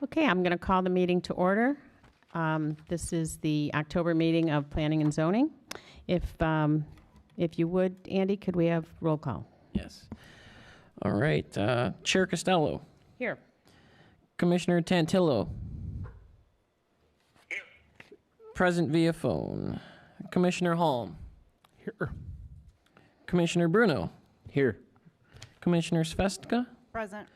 Okay, I'm going to call the meeting to order. This is the October meeting of Planning and Zoning. If you would, Andy, could we have roll call? Yes. All right. Chair Costello. Here. Commissioner Tantillo. Here. Present via phone. Commissioner Holm. Here. Commissioner Bruno. Here. Commissioner Svestka. Present.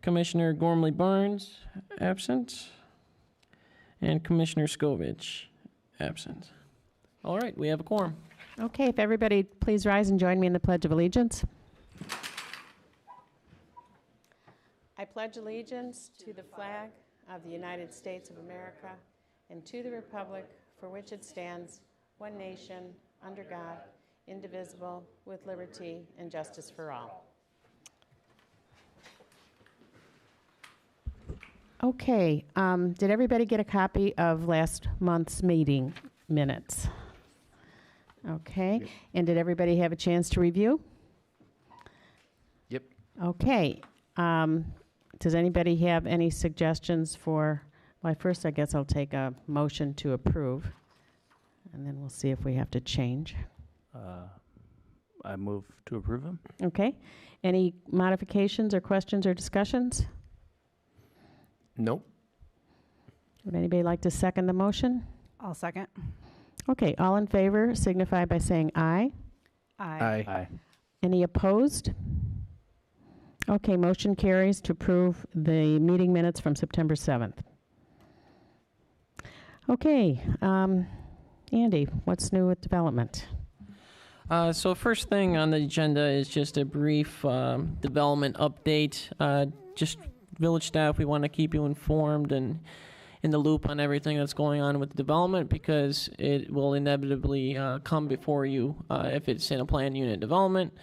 Commissioner Gormley Barnes, absent. And Commissioner Scovich, absent. All right, we have a quorum. Okay, if everybody please rise and join me in the Pledge of Allegiance. I pledge allegiance to the flag of the United States of America and to the republic for which it stands, one nation, under God, indivisible, with liberty and justice for all. Okay, did everybody get a copy of last month's meeting minutes? Okay, yep. And did everybody have a chance to review? Yep. Okay, does anybody have any suggestions for, well, first I guess I'll take a motion to approve, and then we'll see if we have to change. I move to approve them. Okay, any modifications or questions or discussions? Nope. Would anybody like to second the motion? I'll second. Okay, all in favor signify by saying aye. Aye. Aye. Any opposed? Okay, motion carries to approve the meeting minutes from September 7th. Okay, Andy, what's new with development? So first thing on the agenda is just a brief development update. Just village staff, we want to keep you informed and in the loop on everything that's going on with the development because it will inevitably come before you if it's in a planned unit development,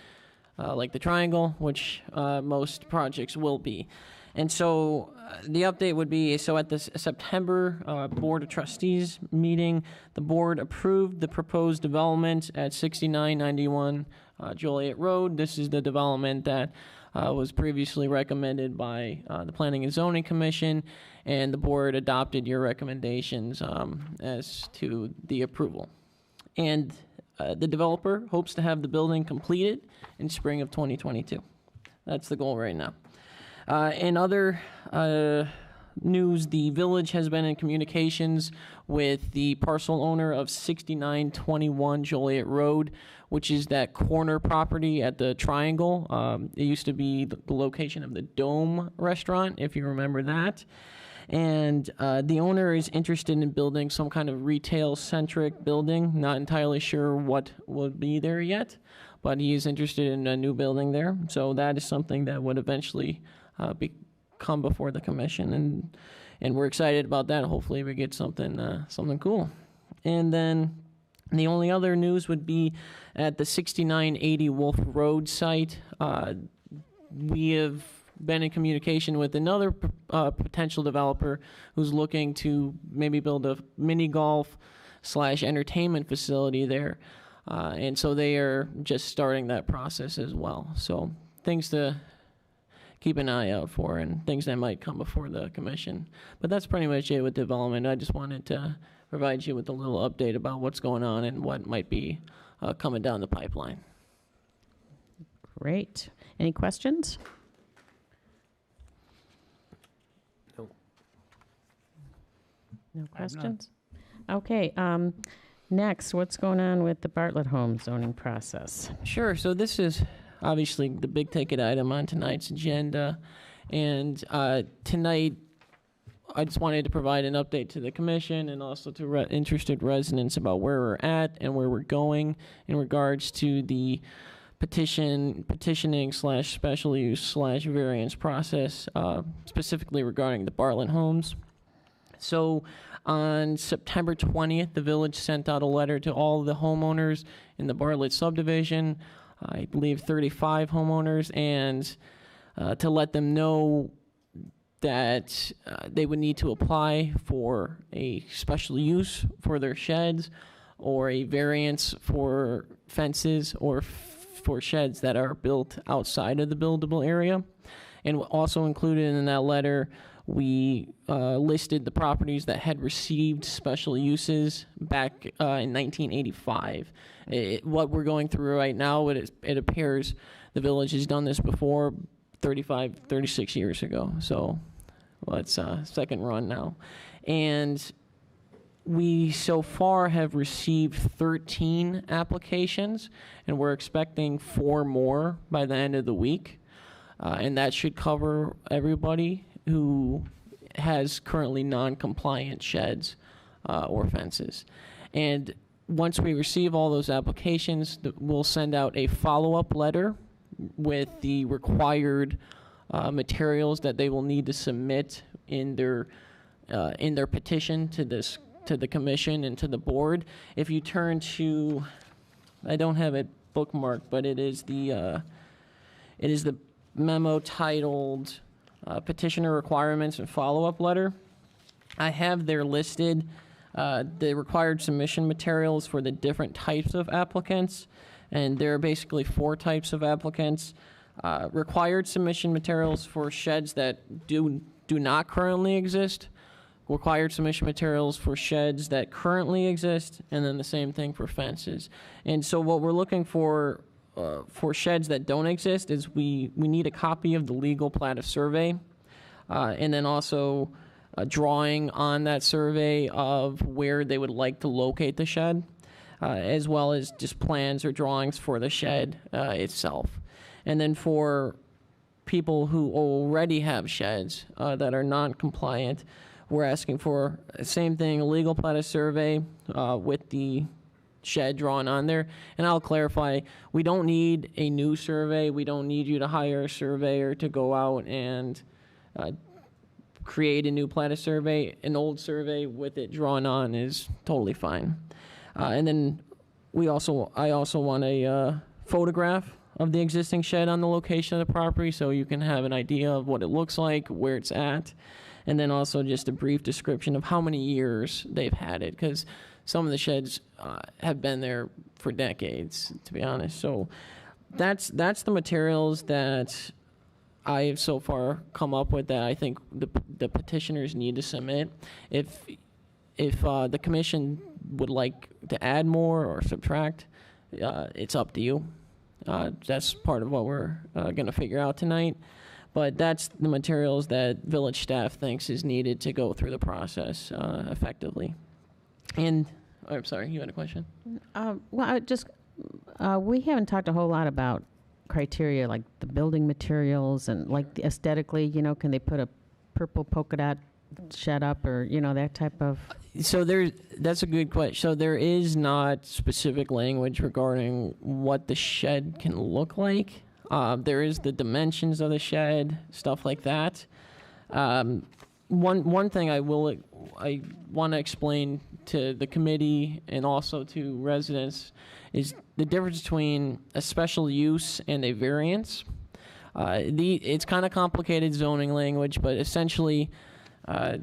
like the Triangle, which most projects will be. And so the update would be, so at the September Board of Trustees meeting, the board approved the proposed development at 6991 Joliet Road. This is the development that was previously recommended by the Planning and Zoning Commission, and the board adopted your recommendations as to the approval. And the developer hopes to have the building completed in spring of 2022. That's the goal right now. In other news, the village has been in communications with the parcel owner of 6921 Joliet Road, which is that corner property at the Triangle. It used to be the location of the Dome restaurant, if you remember that. And the owner is interested in building some kind of retail-centric building. Not entirely sure what would be there yet, but he is interested in a new building there. So that is something that would eventually come before the commission, and we're excited about that. Hopefully we get something cool. And then the only other news would be at the 6980 Wolf Road site. We have been in communication with another potential developer who's looking to maybe build a mini golf / entertainment facility there. And so they are just starting that process as well. So things to keep an eye out for and things that might come before the commission. But that's pretty much it with development. I just wanted to provide you with a little update about what's going on and what might be coming down the pipeline. Great. Any questions? Nope. No questions? Okay. Next, what's going on with the Bartlett Home zoning process? Sure. So this is obviously the big ticket item on tonight's agenda. And tonight, I just wanted to provide an update to the commission and also to interested residents about where we're at and where we're going in regards to the petitioning / special use / variance process, specifically regarding the Bartlett homes. So on September 20th, the village sent out a letter to all the homeowners in the Bartlett subdivision, I believe 35 homeowners, and to let them know that they would need to apply for a special use for their sheds or a variance for fences or for sheds that are built outside of the buildable area. And also included in that letter we listed the properties that had received special uses back in 1985. What we're going through right now, it appears the village has done this before 36 years ago. So well, it's second run now. And we so far have received 13 applications, and we're expecting 4 more by the end of the week. And that should cover everybody who has currently non-compliant sheds or fences. And once we receive all those applications, we'll send out a follow-up letter with the required materials that they will need to submit in their petition to the commission and to the board. If you turn to, I don't have it bookmarked, but it is the memo titled Petitioner Requirements and Follow-Up Letter. I have there listed the required submission materials for the different types of applicants, and there are basically 4 types of applicants. Required submission materials for sheds that do not currently exist, required submission materials for sheds that currently exist, and then the same thing for fences. And so what we're looking for sheds that don't exist is we need a copy of the legal plat of survey, and then also a drawing on that survey of where they would like to locate the shed, as well as just plans or drawings for the shed itself. And then for people who already have sheds that are non-compliant, we're asking for the same thing, a legal plat of survey with the shed drawn on there. And I'll clarify, we don't need a new survey. We don't need you to hire a surveyor to go out and create a new plat of survey. An old survey with it drawn on is totally fine. And then I also want a photograph of the existing shed on the location of the property, so you can have an idea of what it looks like, where it's at, and then also just a brief description of how many years they've had it, because some of the sheds have been there for decades, to be honest. So that's the materials that I have so far come up with that I think the petitioners need to submit. If the commission would like to add more or subtract, it's up to you. That's part of what we're going to figure out tonight. But that's the materials that village staff thinks is needed to go through the process effectively. And, I'm sorry, you had a question? We haven't talked a whole lot about criteria like the building materials and like aesthetically, can they put a purple polka dot shed up or, that type of... So that's a good question. So there is not specific language regarding what the shed can look like. There is the dimensions of the shed, stuff like that. One thing I want to explain to the committee and also to residents is the difference between a special use and a variance. It's kind of complicated zoning language, but essentially, I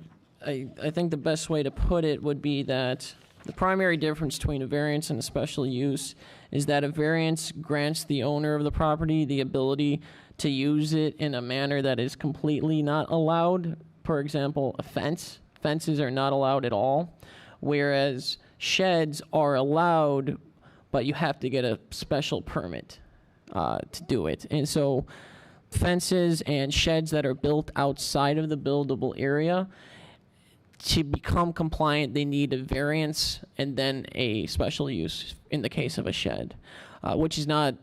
think the best way to put it would be that the primary difference between a variance and a special use is that a variance grants the owner of the property the ability to use it in a manner that is completely not allowed. For example, a fence. Fences are not allowed at all, whereas sheds are allowed, but you have to get a special permit to do it. And so fences and sheds that are built outside of the buildable area, to become compliant, they need a variance and then a special use in the case of a shed, which is not,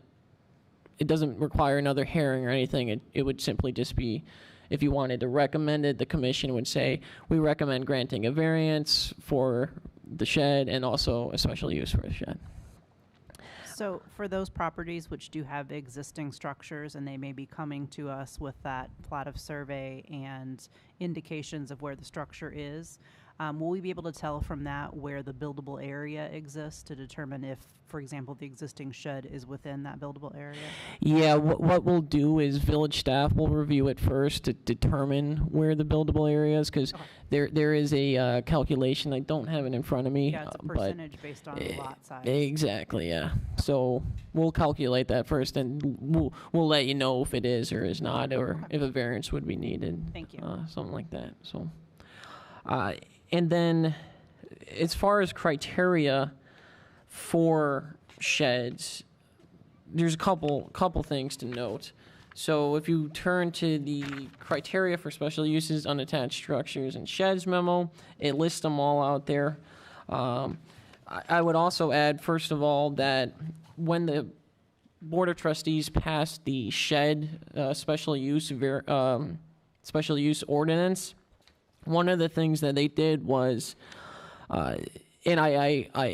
it doesn't require another hearing or anything. It would simply just be, if you wanted to recommend it, the commission would say, we recommend granting a variance for the shed and also a special use for a shed. So for those properties which do have existing structures and they may be coming to us with that plat of survey and indications of where the structure is, Will we be able to tell from that where the buildable area exists to determine if, for example, the existing shed is within that buildable area? Yeah, what we'll do is village staff will review it first to determine where the buildable area is, because Okay. there is a calculation. I don't have it in front of me. Yeah, it's a but percentage based on lot size. exactly, yeah. So we'll calculate that first, and we'll let you know if it is or is not, or if a variance would be needed. Thank you. Something like that. So, and then as far as criteria for sheds, there's a couple things to note. So if you turn to the criteria for special uses, unattached structures, and sheds memo, it lists them all out there. I would also add, first of all, that when the Board of Trustees passed the shed special use ordinance, one of the things that they did was, and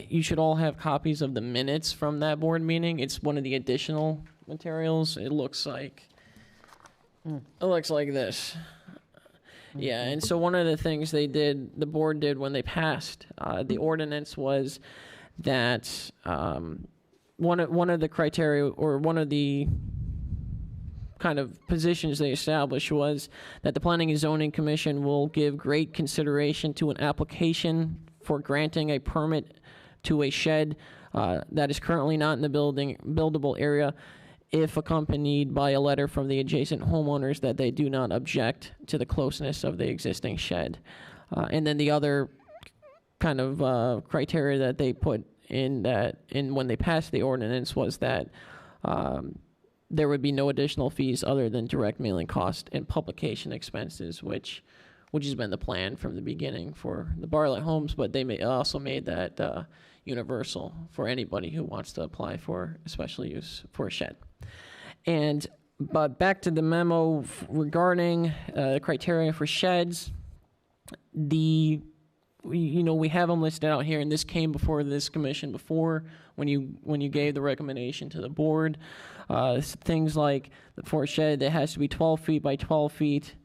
you should all have copies of the minutes from that board meeting. It's one of the additional materials. It looks like this. Yeah, and so one of the things the board did when they passed the ordinance was that one of the criteria, or one of the kind of positions they established, was that the Planning and Zoning Commission will give great consideration to an application for granting a permit to a shed that is currently not in the buildable area, if accompanied by a letter from the adjacent homeowners that they do not object to the closeness of the existing shed. And then the other kind of criteria that they put in when they passed the ordinance was that there would be no additional fees other than direct mailing cost and publication expenses, which has been the plan from the beginning for the Bartlett homes, but they also made that universal for anybody who wants to apply for a special use for a shed. But back to the memo regarding criteria for sheds, we have them listed out here, and this came before this commission before when you gave the recommendation to the board. Things like for a shed that has to be 12 feet by 12 feet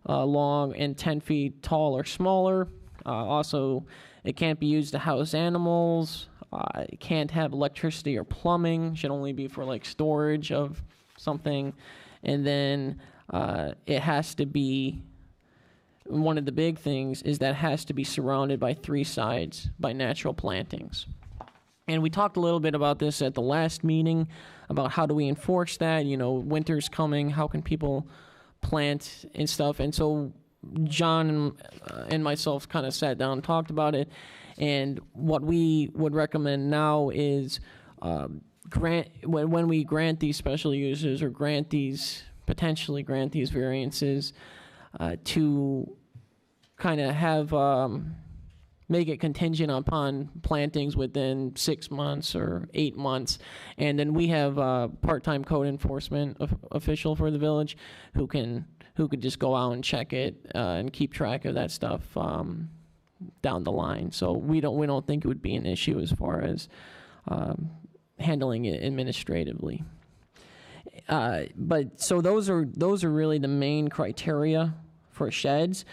long and 10 feet tall or smaller. Also, it can't be used to house animals. It can't have electricity or plumbing. Should only be for like storage of something. And then it has to be, one of the big things is that it has to be surrounded by three sides by natural plantings. And we talked a little bit about this at the last meeting, about how do we enforce that. Winter's coming, how can people plant and stuff. And so John and myself kind of sat down and talked about it. And what we would recommend now is when we grant these special uses or potentially grant these variances, to kind of have make it contingent upon plantings within 6 months or 8 months. And then we have a part-time code enforcement official for the village who could just go out and check it and keep track of that stuff down the line. So we don't think it would be an issue as far as handling it administratively. But so those are really the main criteria for sheds.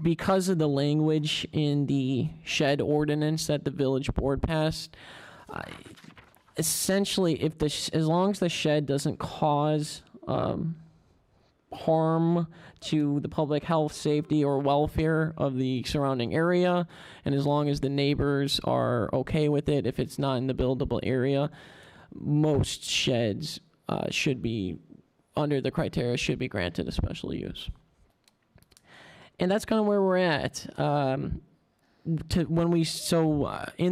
Because of the language in the shed ordinance that the village board passed, essentially, as long as the shed doesn't cause harm to the public health, safety, or welfare of the surrounding area, and as long as the neighbors are okay with it, if it's not in the buildable area, most sheds should be, under the criteria, should be granted a special use. And that's kind of where we're at. In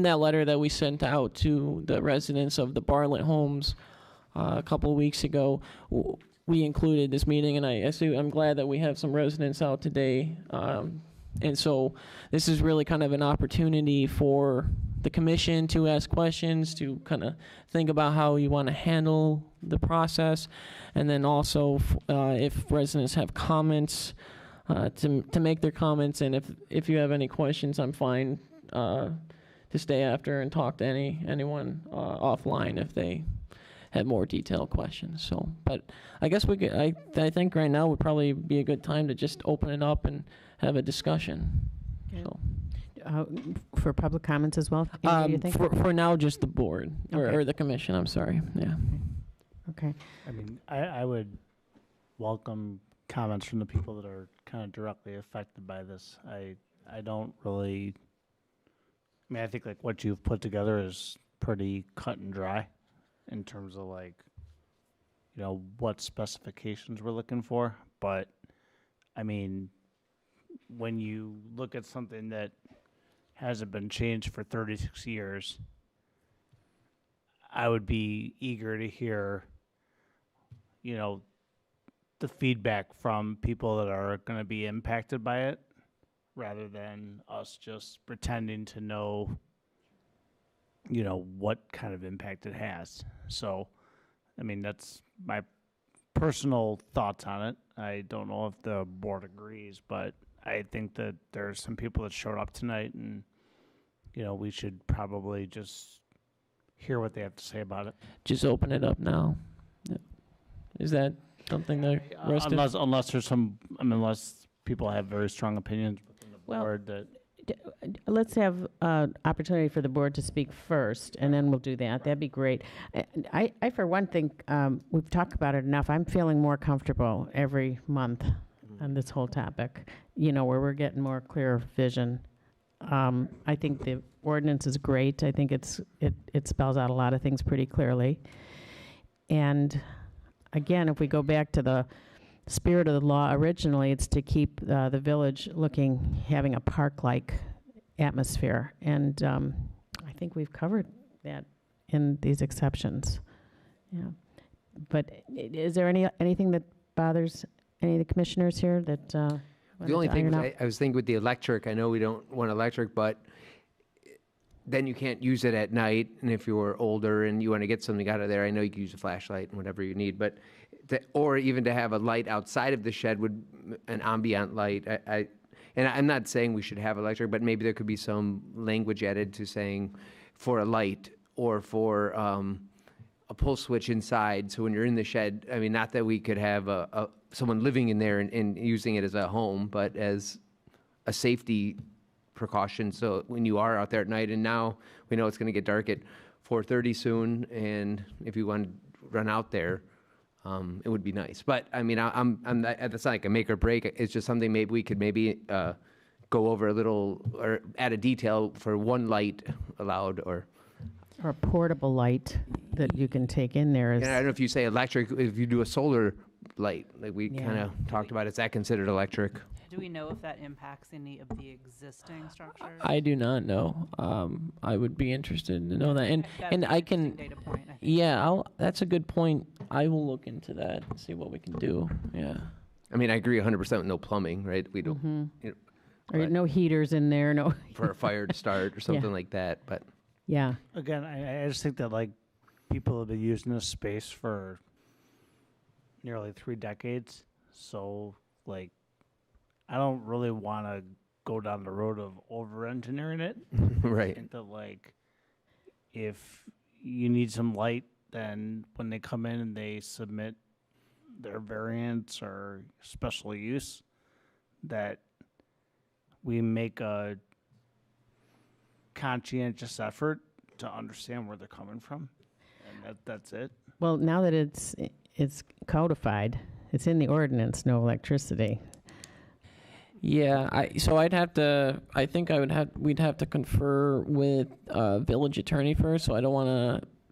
that letter that we sent out to the residents of the Bartlett homes a couple of weeks ago, we included this meeting, and I'm glad that we have some residents out today. And so this is really kind of an opportunity for the commission to ask questions, to kind of think about how you want to handle the process, and then also if residents have comments, to make their comments. And if you have any questions, I'm fine to stay after and talk to anyone offline if they have more detailed questions. So, but I guess I think right now would probably be a good time to just open it up and have a discussion. Okay. So, For public comments as well? Amy, what do you think? For now, just the board Okay. or the commission. I'm sorry. Yeah. Okay. I mean, I would welcome comments from the people that are kind of directly affected by this. I don't really, I mean, I think like what you've put together is pretty cut and dry in terms of like, you know, what specifications we're looking for. But I mean, when you look at something that hasn't been changed for 36 years, I would be eager to hear, you know, the feedback from people that are going to be impacted by it, rather than us just pretending to know, you know, what kind of impact it has. So, I mean, that's my personal thoughts on it. I don't know if the board agrees, but I think that there's some people that showed up tonight, and, you know, we should probably just hear what they have to say about it. Just open it up now. Yep. Is that something that rest of- Unless there's some, I mean, unless people have very strong opinions within the Well, board that. Let's have opportunity for the board to speak first, and then we'll do that. That'd be great. I for one, think we've talked about it enough. I'm feeling more comfortable every month on this whole topic, you know, where we're getting more clear vision. I think the ordinance is great. I think it spells out a lot of things pretty clearly. And again, if we go back to the spirit of the law originally, it's to keep the village having a park-like atmosphere. And I think we've covered that in these exceptions. Yeah. But is there anything that bothers any of the commissioners here that The only thing iron was out? I was thinking with the electric, I know we don't want electric, but then you can't use it at night. And if you're older and you want to get something out of there, I know you can use a flashlight and whatever you need. But or even to have a light outside of the shed an ambient light. And I'm not saying we should have electric, but maybe there could be some language added to saying for a light or for a pull switch inside. So when you're in the shed, I mean, not that we could have someone living in there and using it as a home, but as a safety precaution. So when you are out there at night, and now we know it's going to get dark at 4:30 soon, and if you want to run out there, it would be nice. But I mean, I'm not, that's not like a make or break. It's just something maybe we could go over a little or add a detail for one light allowed, or Or a portable light that you can take in there. and I don't know if you say electric, if you do a solar light, like we Yeah. kind of talked about, is that considered electric? Do we know if that impacts any of the existing structures? I do not know. I would be interested to know that. And That's and an I interesting can, data point, I think. yeah, that's a good point. I will look into that and see what we can do. Yeah. I mean, I agree 100% with no plumbing, right? We don't, you know, Or but no heaters in there, no. for a fire to start or something like that, but. Yeah. Again, I just think that like people have been using this space for nearly 3 decades. So like, I don't really want to go down the road of over-engineering it. I Right. think that like, if you need some light, then when they come in and they submit their variance or special use, that we make a conscientious effort to understand where they're coming from, and that's it. Well, now that it's codified, it's in the ordinance, no electricity. Yeah, I'd have to. I think we'd have to confer with village attorney first. So I don't want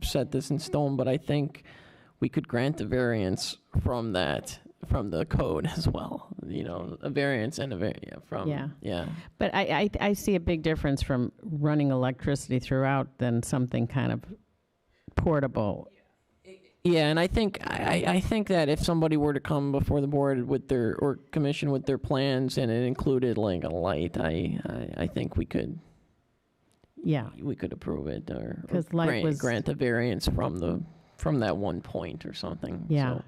to set this in stone, but I think we could grant a variance from the code as well. You know, a variance and Yeah. But I see a big difference from running electricity throughout than something kind of portable. Yeah, and I think that if somebody were to come before the board with or commission with their plans and it included like a light, I think we could Yeah. approve it or 'Cause light grant a variance from that one point or something. Yeah. So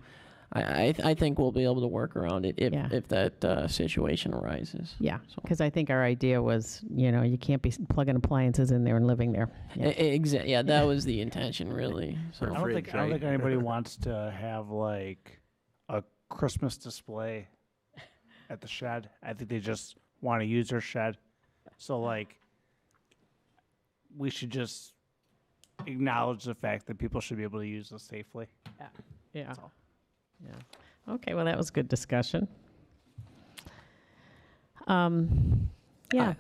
I think we'll be able to work around it if that situation arises. Yeah. So. Because I think our idea was, you know, you can't be plugging appliances in there and living there. Yeah. Exactly. Yeah, that was the intention, really. So. I don't Fridge, think right? anybody wants to have like a Christmas display at the shed. I think they just want to use their shed. So like, we should just acknowledge the fact that people should be able to use this safely. Yeah. That's all. Yeah. Okay, well, that was good discussion. Yeah.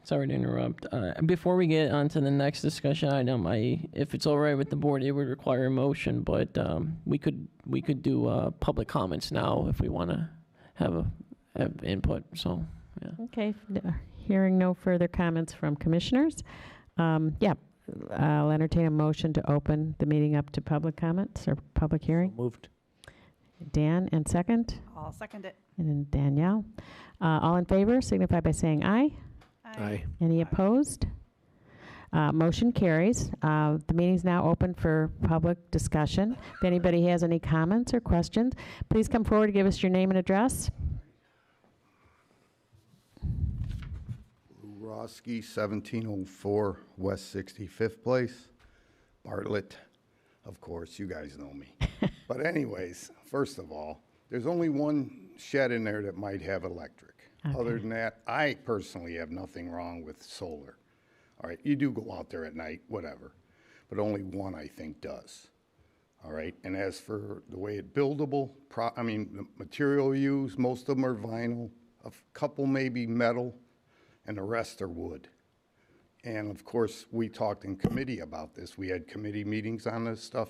Sorry to interrupt. Before we get on to the next discussion item, if it's all right with the board, it would require a motion, but we could do public comments now if we want to have input. So, yeah. Okay, hearing no further comments from commissioners, I'll entertain a motion to open the meeting up to public comments or public hearing. Moved. Dan, and second, I'll second it. and then Danielle. All in favor, signify by saying aye. Aye. Any opposed? Motion carries. The meeting's now open for public discussion. If anybody has any comments or questions, please come forward to give us your name and address. Roski, 1704 West 65th Place, Bartlett. Of course, you guys know me. But anyways, first of all, there's only one shed in there that might have electric. Okay. Other than that, I personally have nothing wrong with solar. All right, you do go out there at night, whatever, but only one I think does. All right, and as for the way it's buildable, the material used, most of them are vinyl, a couple maybe metal, and the rest are wood. And of course, we talked in committee about this. We had committee meetings on this stuff,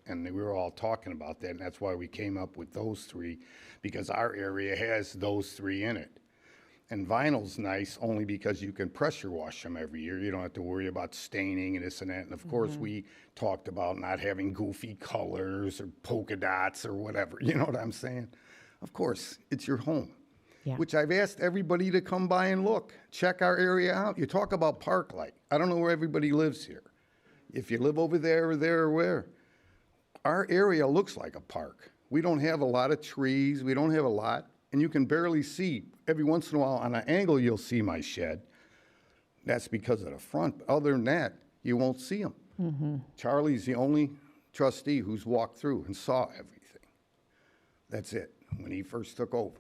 and we were all talking about that, and that's why we came up with those three, because our area has those three in it. And vinyl's nice only because you can pressure wash them every year. You don't have to worry about staining and this and that. And of course, we talked about not having goofy colors or polka dots or whatever. You know what I'm saying? Of course, it's your home. Yeah. Which I've asked everybody to come by and look, check our area out. You talk about park light. I don't know where everybody lives here. If you live over there or where. Our area looks like a park. We don't have a lot of trees. We don't have a lot. And you can barely see. Every once in a while on an angle, you'll see my shed. That's because of the front. But other than that, you won't see them. Mm-hmm. Charlie's the only trustee who's walked through and saw everything. That's it, when he first took over.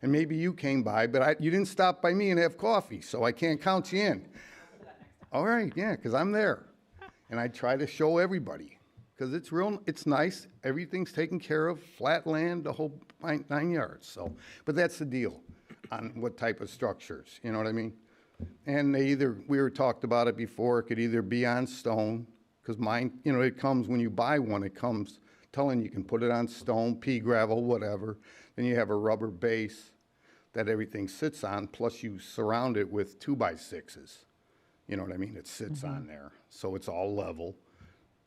And maybe you came by, but you didn't stop by me and have coffee, so I can't count you in. All right, yeah, because I'm there. And I try to show everybody, because it's nice. Everything's taken care of, flat land, the whole 9 yards. So, but that's the deal on what type of structures, you know what I mean? And we were talked about it before, it could either be on stone, because mine, it comes, when you buy one, it comes telling you can put it on stone, pea gravel, whatever. Then you have a rubber base that everything sits on, plus you surround it with 2x6s. You know what I mean? It sits on there, so it's all level.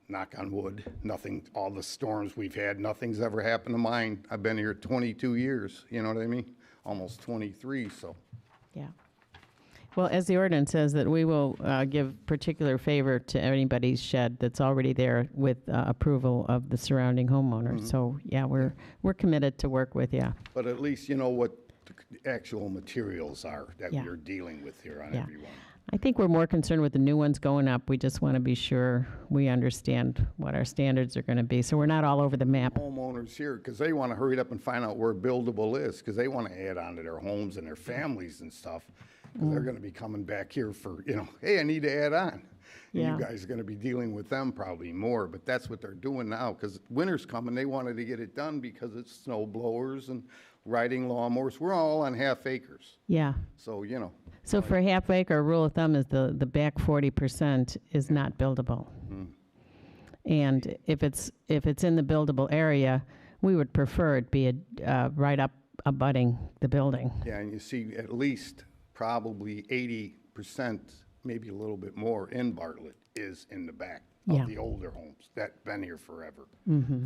Knock on wood, nothing, all the storms we've had, nothing's ever happened to mine. I've been here 22 years, you know what I mean? Almost 23, so. Yeah. Well, as the ordinance says, that we will give particular favor to anybody's shed that's already there with approval of the surrounding homeowners. So, yeah, we're committed to work with you. But at least you know what the actual materials are that Yeah. we're dealing with here on Yeah. everyone. I think we're more concerned with the new ones going up. We just want to be sure we understand what our standards are going to be, so we're not all over the map. Homeowners here, because they want to hurry up and find out where buildable is, because they want to add on to their homes and their families and stuff. Because they're going to be coming back here for, hey, I need to add on. And Yeah. you guys are going to be dealing with them probably more, but that's what they're doing now, because winter's coming. They wanted to get it done because it's snow blowers and riding lawnmowers. We're all on half acres, Yeah. so, So for a half acre, rule of thumb is the back 40% is not buildable. And if it's in the buildable area, we would prefer it be right up abutting the building. Yeah, and you see at least probably 80%, maybe a little bit more in Bartlett is in the back Yeah. of the older homes that been here forever.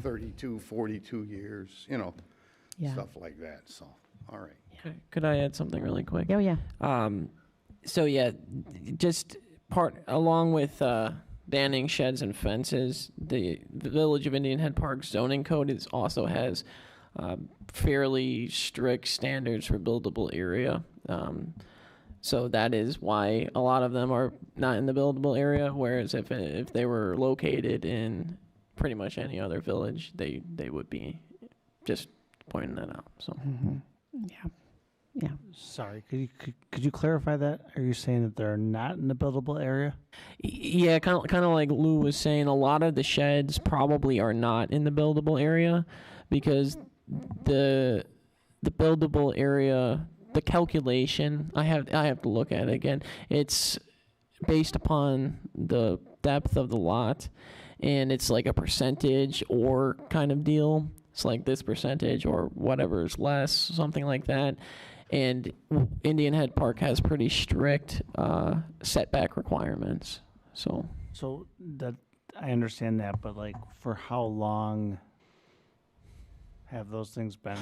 32, 42 years, Yeah. stuff like that, so, all right. Could I add something really quick? Oh, yeah. So yeah, just along with banning sheds and fences, the Village of Indian Head Park zoning code also has fairly strict standards for buildable area. So that is why a lot of them are not in the buildable area. Whereas if they were located in pretty much any other village, they would be. Just pointing that out. So. Yeah. Yeah. Sorry, could you clarify that? Are you saying that they're not in the buildable area? Yeah, kind of like Lou was saying, a lot of the sheds probably are not in the buildable area because the buildable area, the calculation, I have to look at it again. It's based upon the depth of the lot, and it's like a percentage or kind of deal. It's like this percentage or whatever is less, something like that. And Indian Head Park has pretty strict setback requirements. So That I understand that, but like for how long have those things been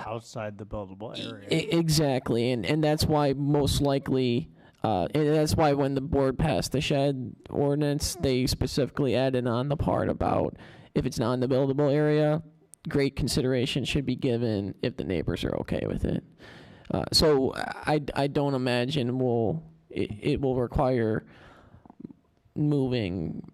outside the buildable area? Exactly, and that's why most likely, and that's why when the board passed the shed ordinance, they specifically added on the part about if it's not in the buildable area, great consideration should be given if the neighbors are okay with it. So I don't imagine it will require moving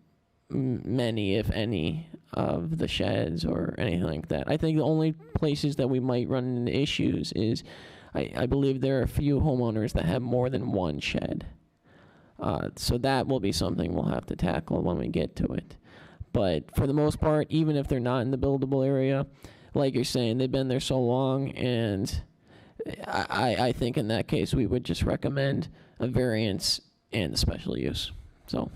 many, if any, of the sheds or anything like that. I think the only places that we might run into issues is I believe there are a few homeowners that have more than one shed. So that will be something we'll have to tackle when we get to it. But for the most part, even if they're not in the buildable area, like you're saying, they've been there so long, and I think in that case we would just recommend a variance and a special use. So.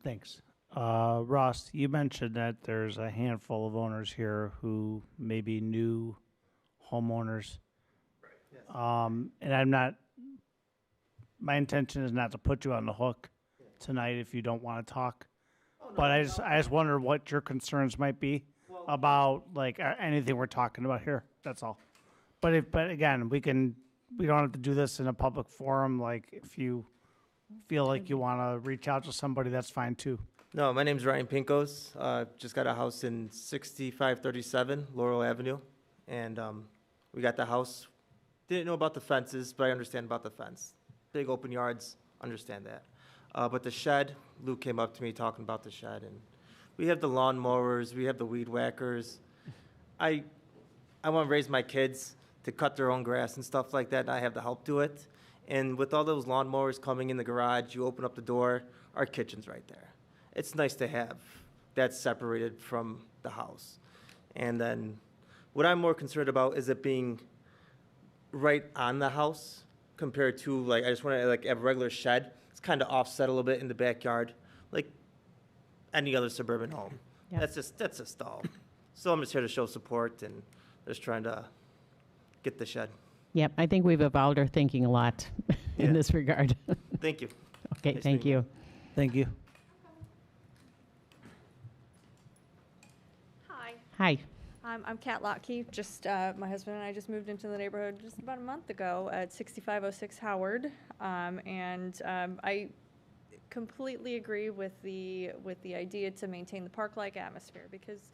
Thanks. Ross, you mentioned that there's a handful of owners here who may be new homeowners. And my intention is not to put you on the hook tonight if you don't want to talk. But I just wonder what your concerns might be about like anything we're talking about here. That's all. But again, we don't have to do this in a public forum. Like if you feel like you want to reach out to somebody, that's fine too. No, my name's Ryan Pinkos. Just got a house in 6537 Laurel Avenue. And we got the house. Didn't know about the fences, but I understand about the fence. Big open yards, understand that. But the shed, Luke came up to me talking about the shed. And we have the lawn mowers, we have the weed whackers. I want to raise my kids to cut their own grass and stuff like that, and I have the help do it. And with all those lawn mowers coming in the garage, you open up the door, our kitchen's right there. It's nice to have that separated from the house. And then what I'm more concerned about is it being right on the house compared to, like, I just want to, like, have a regular shed. It's kind of offset a little bit in the backyard, like any other suburban home. Yeah. That's just all. So I'm just here to show support and just trying to get the shed. Yep, I think we've evolved our thinking a lot in Yeah. this regard. Thank you. Okay, Nice thank meeting you. you. Thank you. Hi, Hi. I'm Kat Lotke. Just my husband and I just moved into the neighborhood just about a month ago at 6506 Howard, and I completely agree with the idea to maintain the park-like atmosphere because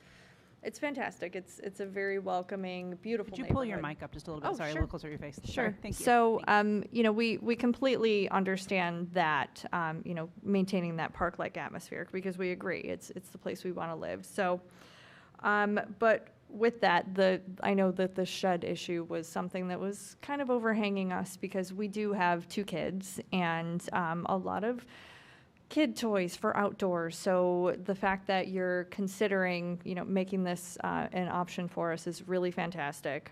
it's fantastic. It's a very welcoming, beautiful. Could you pull your neighborhood. mic up just a little bit? Oh, Sorry, a sure. little closer to your face. Sure. Sorry. Thank you. So, Thanks. you know, we completely understand that, you know, maintaining that park-like atmosphere because we agree it's the place we want to live. So, but with that, I know that the shed issue was something that was kind of overhanging us because we do have 2 kids and a lot of kid toys for outdoors. So the fact that you're considering, you know, making this an option for us is really fantastic.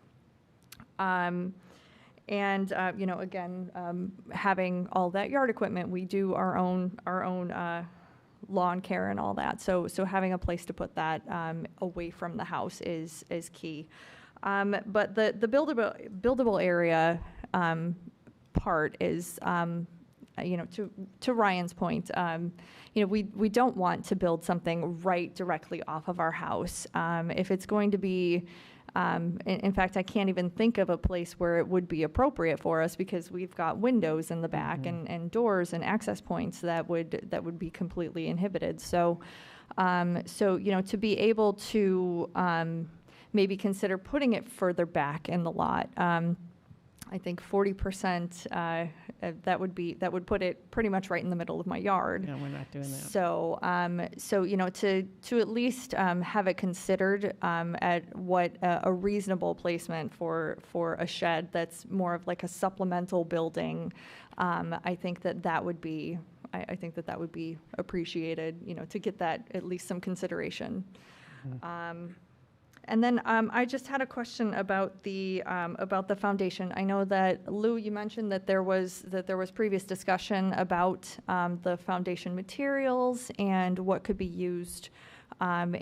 And you know, again, having all that yard equipment, we do our own lawn care and all that. So having a place to put that away from the house is key. But the buildable area part is, you know, to Ryan's point, you know, we don't want to build something right directly off of our house. If it's going to be, in fact, I can't even think of a place where it would be appropriate for us because we've got windows in the back and doors and access points that would be completely inhibited. So, you know, to be able to maybe consider putting it further back in the lot. I think 40%, that would put it pretty much right in the middle of my yard. No, we're not doing that. So, to at least have it considered at what a reasonable placement for a shed that's more of like a supplemental building, I think that would be appreciated. To get that at least some consideration. And then I just had a question about the foundation. I know that Lou, you mentioned that there was previous discussion about the foundation materials and what could be used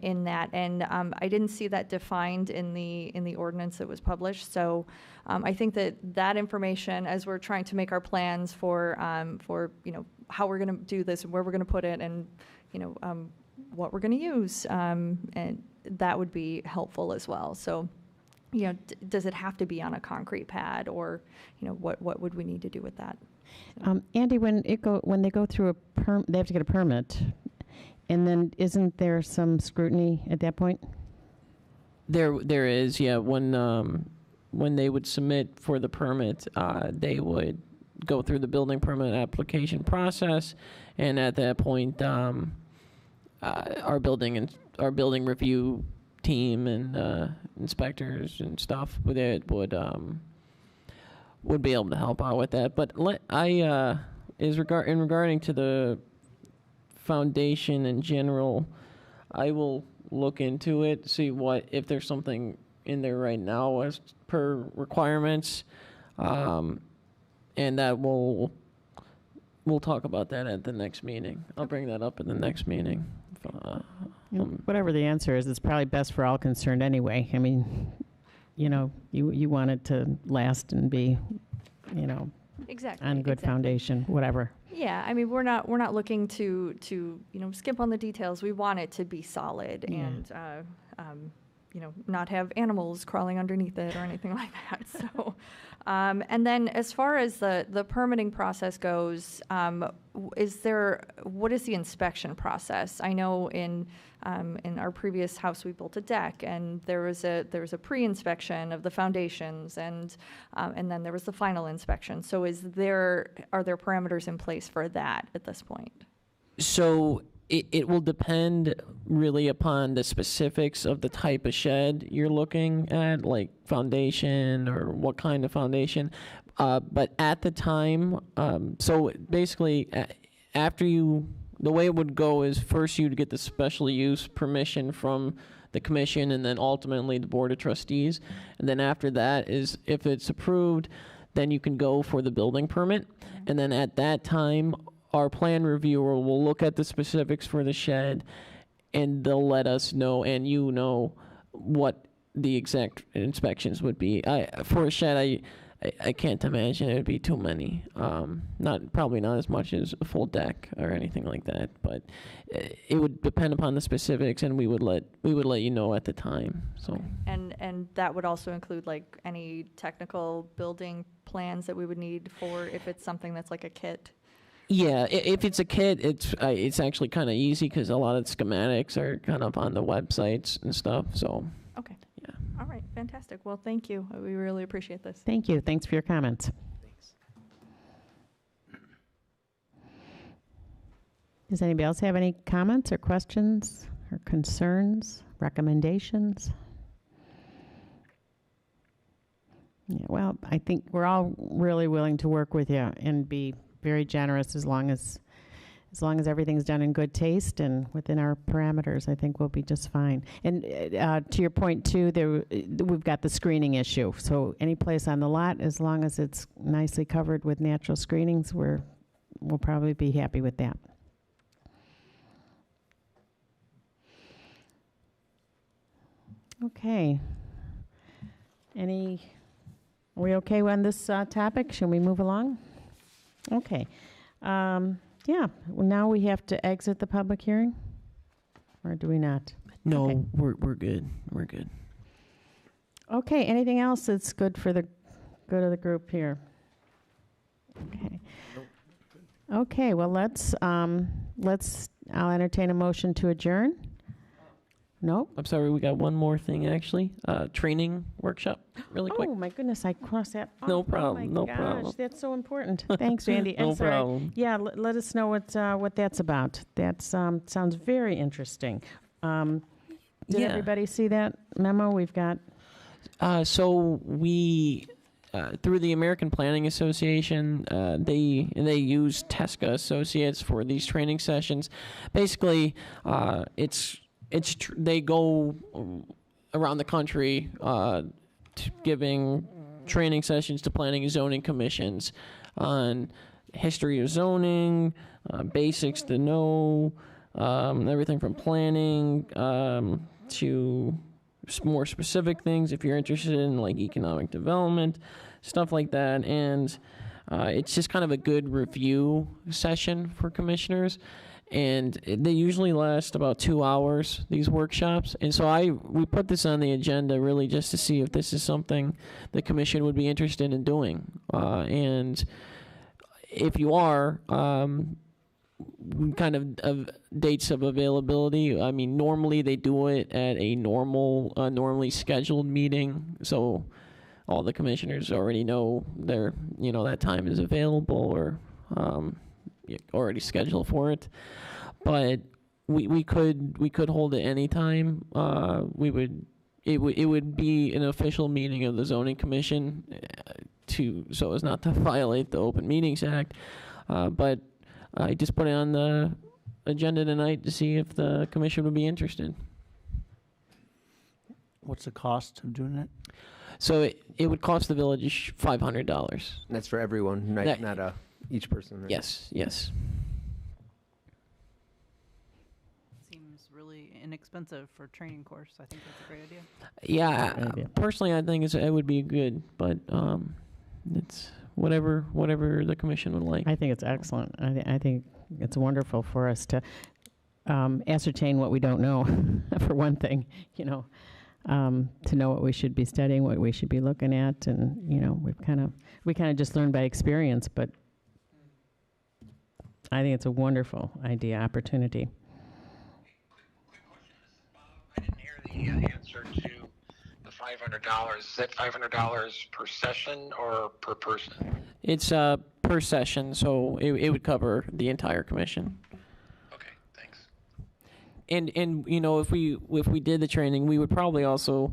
in that, and I didn't see that defined in the ordinance that was published. So I think that information, as we're trying to make our plans for how we're going to do this, where we're going to put it, and what we're going to use, and that would be helpful as well. So, does it have to be on a concrete pad, or, what would we need to do with that? Andy, when they go through they have to get a permit, and then isn't there some scrutiny at that point? There is, yeah. When they would submit for the permit, they would go through the building permit application process, and at that point, our building review team and inspectors and stuff with it would be able to help out with that. But regarding to the foundation in general, I will look into it, see if there's something in there right now as per requirements, and that we'll talk about that at the next meeting. I'll bring that up in the next meeting. Whatever the answer is, it's probably best for all concerned anyway. I mean, you want it to last and be, Exactly. on good foundation, whatever. Yeah, I mean, we're not looking to skimp on the details. We want it to be solid and not have animals crawling underneath it or anything like that. So, and then as far as the permitting process goes, what is the inspection process? I know in our previous house we built a deck, and there was a pre-inspection of the foundations, and then there was the final inspection. So are there parameters in place for that at this point? So it will depend really upon the specifics of the type of shed you're looking at, like foundation or what kind of foundation. But at the time, so basically, the way it would go is first you'd get the special use permission from the commission, and then ultimately the board of trustees. And then after that is, if it's approved, then you can go for the building permit. And then at that time, our plan reviewer will look at the specifics for the shed, and they'll let us know, and what the exact inspections would be. For a shed, I can't imagine it would be too many. Probably not as much as a full deck or anything like that. But it would depend upon the specifics, and we would let you know at the time. So. And that would also include like any technical building plans that we would need for if it's something that's like a kit. Yeah, if it's a kit, it's actually kind of easy because a lot of the schematics are kind of on the websites and stuff. So. Okay. Yeah. All right. Fantastic. Well, thank you. We really appreciate this. Thank you. Thanks for your comments. Thanks. Does anybody else have any comments or questions or concerns, recommendations? Yeah, well, I think we're all really willing to work with you and be very generous as long as everything's done in good taste and within our parameters. I think we'll be just fine. And to your point too, we've got the screening issue. So any place on the lot, as long as it's nicely covered with natural screenings, we'll probably be happy with that. Okay. Are we okay on this topic? Shall we move along? Okay. Yeah. Well, now we have to exit the public hearing, or do we not? No, Okay. we're good. We're good. Okay. Anything else that's good for the good of the group here? Okay. Okay. Well, I'll entertain a motion to adjourn. Nope. I'm sorry, we got one more thing actually. Training workshop, really quick. Oh, my goodness, I crossed that off. No Oh, problem, my no gosh, problem. that's so important. Thanks, Randy. I'm No sorry. problem. Yeah, let us know what that's about. That sounds very interesting. Did Yeah. everybody see that memo? We've got, So we, through the American Planning Association, they use Tesca Associates for these training sessions. Basically, they go around the country giving training sessions to planning and zoning commissions on history of zoning, basics to know, everything from planning to more specific things if you're interested in like economic development, stuff like that. And it's just kind of a good review session for commissioners. And they usually last about 2 hours, these workshops. And so we put this on the agenda really just to see if this is something the commission would be interested in doing. And if you are, kind of dates of availability. I mean, normally they do it at a normally scheduled meeting, so all the commissioners already know that time is available or already scheduled for it. But we could hold it any time. It would be an official meeting of the zoning commission so as not to violate the Open Meetings Act. But I just put it on the agenda tonight to see if the commission would be interested. What's the cost of doing it? So it would cost the village $500. That's for everyone, That- not each person. Right? Yes. Seems really inexpensive for a training course. I think that's a great idea. Yeah. Good idea. Personally, I think it would be good, but it's whatever the commission would like. I think it's excellent. I think it's wonderful for us to ascertain what we don't know, for one thing, to know what we should be studying, what we should be looking at, and, we kind of just learn by experience, but I think it's a wonderful idea, opportunity. I didn't hear the answer to the $500. Is that $500 per session or per person? It's per session, so it would cover the entire commission. Okay, thanks. And if we did the training, we would probably also,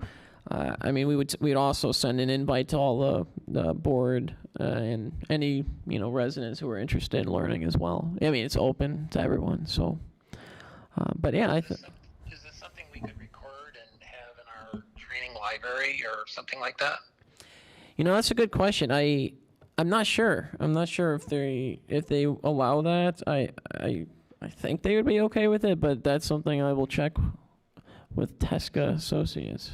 we'd also send an invite to all the board and any residents who are interested in learning as well. I mean, it's open to everyone. So, but yeah, Is this something we could record and have in our training library or something like that? that's a good question. I'm not sure. I'm not sure if they allow that. I think they would be okay with it, but that's something I will check with Tesca Associates.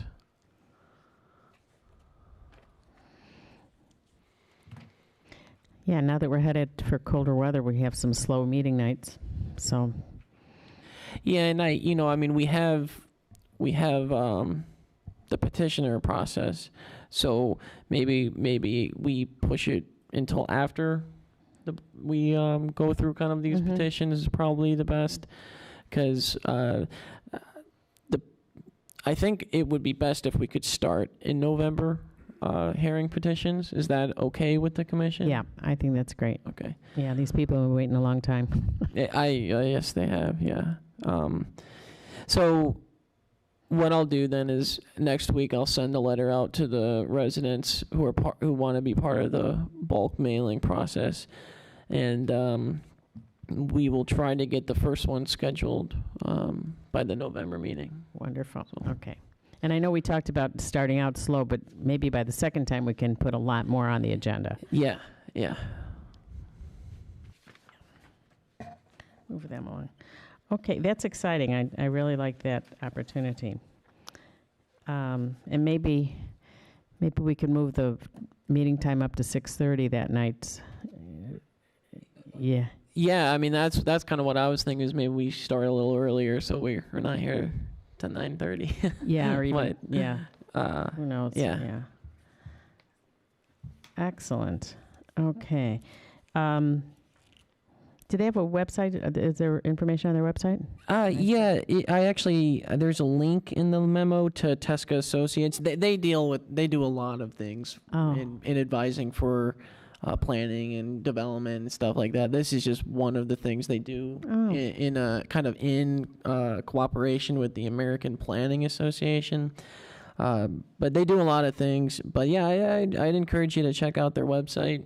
Yeah, now that we're headed for colder weather, we have some slow meeting nights, so. Yeah, and we have the petitioner process, so maybe we push it until after we go through kind of these petitions is probably the best, because I think it would be best if we could start in November hearing petitions. Is that okay with the commission? Yeah, I think that's great. Okay. Yeah, these people have been waiting a long time. Yes, they have. Yeah. So what I'll do then is next week I'll send a letter out to the residents who want to be part of the bulk mailing process, and we will try to get the first one scheduled by the November meeting. Wonderful. So- Okay. And I know we talked about starting out slow, but maybe by the second time we can put a lot more on the agenda. Yeah. Move them along. Okay, that's exciting. I really like that opportunity. And maybe we can move the meeting time up to 6:30 that night. Yeah. Yeah, I mean that's kind of what I was thinking, is maybe we start a little earlier so we're not here to 9:30. Yeah, or even, But, yeah. Who knows? yeah. Excellent. Okay. Do they have a website? Is there information on their website? Yeah, I actually, there's a link in the memo to Tesca Associates. They do a lot of things Oh. in advising for planning and development and stuff like that. This is just one of the things they do Oh. in a kind of cooperation with the American Planning Association. But they do a lot of things. But yeah, I'd encourage you to check out their website.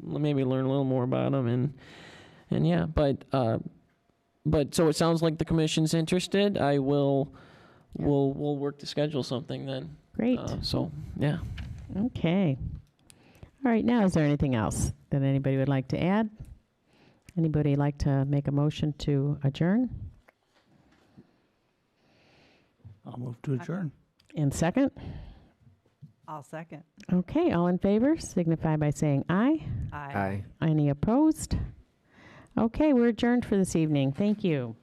Maybe learn a little more about them and yeah. But so it sounds like the commission's interested. We'll work to schedule something then. Great. So yeah. Okay. All right. Now, is there anything else that anybody would like to add? Anybody like to make a motion to adjourn? I'll move to adjourn. And second? I'll second. Okay. All in favor signify by saying aye. Aye. Any opposed? Okay. We're adjourned for this evening. Thank you.